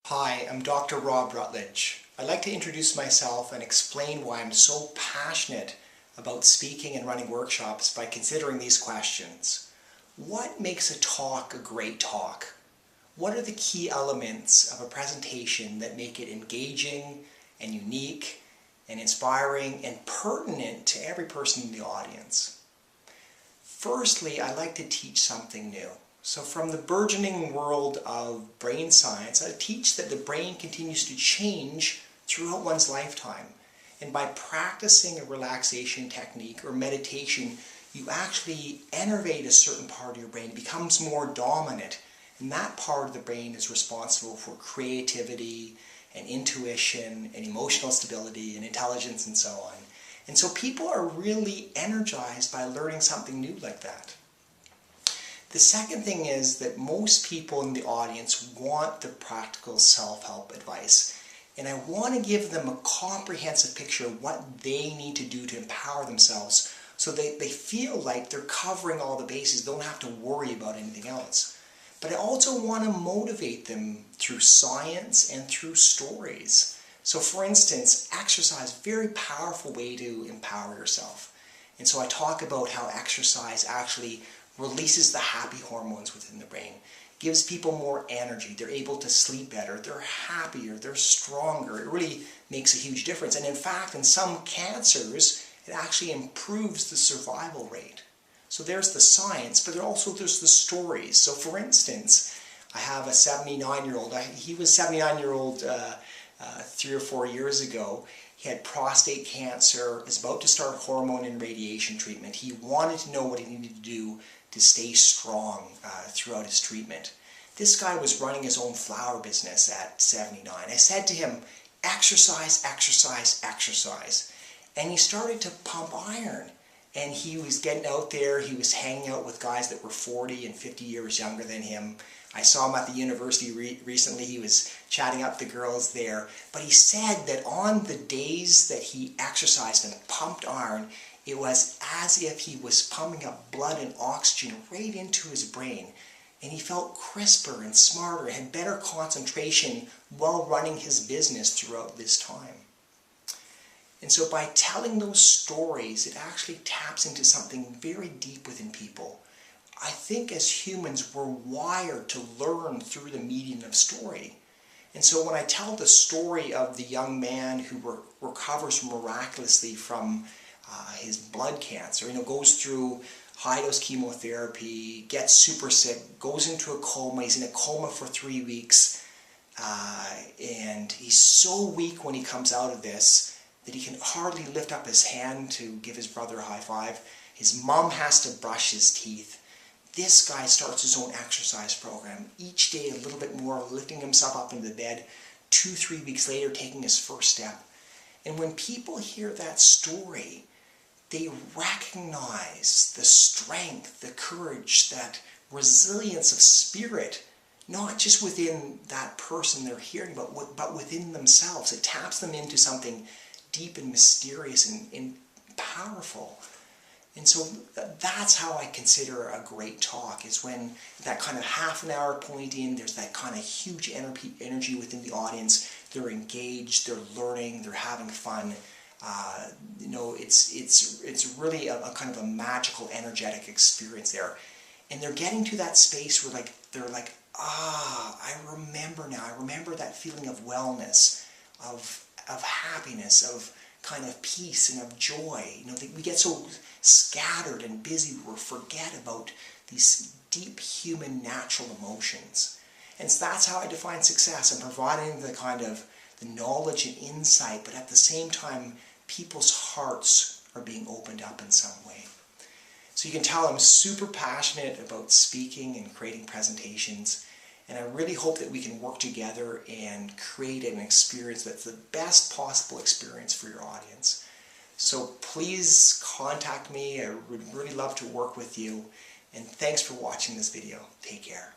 Hi, I'm Dr. Rob Rutledge. I'd like to introduce myself and explain why I'm so passionate about speaking and running workshops by considering these questions. What makes a talk a great talk? What are the key elements of a presentation that make it engaging and unique and inspiring and pertinent to every person in the audience? Firstly, I like to teach something new. So from the burgeoning world of brain science, I teach that the brain continues to change throughout one's lifetime. And by practicing a relaxation technique or meditation, you actually innervate a certain part of your brain. It becomes more dominant. And that part of the brain is responsible for creativity and intuition and emotional stability and intelligence and so on. And so people are really energized by learning something new like that. The second thing is that most people in the audience want the practical self-help advice. And I want to give them a comprehensive picture of what they need to do to empower themselves so they feel like they're covering all the bases, don't have to worry about anything else. But I also want to motivate them through science and through stories. So for instance, exercise, very powerful way to empower yourself. And so I talk about how exercise actually releases the happy hormones within the brain, gives people more energy, they're able to sleep better, they're happier, they're stronger. It really makes a huge difference. And in fact, in some cancers, it actually improves the survival rate. So there's the science, but there's the stories. So for instance, I have a 79-year-old, he was 79-year-old 3 or 4 years ago. He had prostate cancer, is about to start hormone and radiation treatment. He wanted to know what he needed to do to stay strong throughout his treatment. This guy was running his own flower business at 79. I said to him, exercise, exercise, exercise. And he started to pump iron. And he was getting out there, he was hanging out with guys that were 40 and 50 years younger than him. I saw him at the university recently, he was chatting up the girls there. But he said that on the days that he exercised and pumped iron, it was as if he was pumping up blood and oxygen right into his brain. And he felt crisper and smarter, had better concentration while running his business throughout this time. And so by telling those stories, it actually taps into something very deep within people. I think as humans, we're wired to learn through the medium of story. And so when I tell the story of the young man who recovers miraculously from his blood cancer, goes through high-dose chemotherapy, gets super sick, goes into a coma, he's in a coma for 3 weeks, and he's so weak when he comes out of this that he can hardly lift up his hand to give his brother a high five. His mom has to brush his teeth. This guy starts his own exercise program. Each day a little bit more, lifting himself up into the bed. 2-3 weeks later, taking his first step. And when people hear that story, they recognize the strength, the courage, that resilience of spirit, not just within that person they're hearing, but within themselves. It taps them into something deep and mysterious and powerful. And so that's how I consider a great talk, is when that kind of half an hour point in, there's that kind of huge energy within the audience. They're engaged, they're learning, they're having fun. It's really a kind of a magical, energetic experience there. And they're getting to that space where they're like, I remember now. I remember that feeling of wellness, of happiness, of kind of peace and of joy. We get so scattered and busy we forget about these deep human natural emotions. And so that's how I define success. I'm providing the kind of the knowledge and insight, but at the same time, people's hearts are being opened up in some way. So you can tell I'm super passionate about speaking and creating presentations. And I really hope that we can work together and create an experience that's the best possible experience for your audience. So please contact me. I would really love to work with you. And thanks for watching this video. Take care.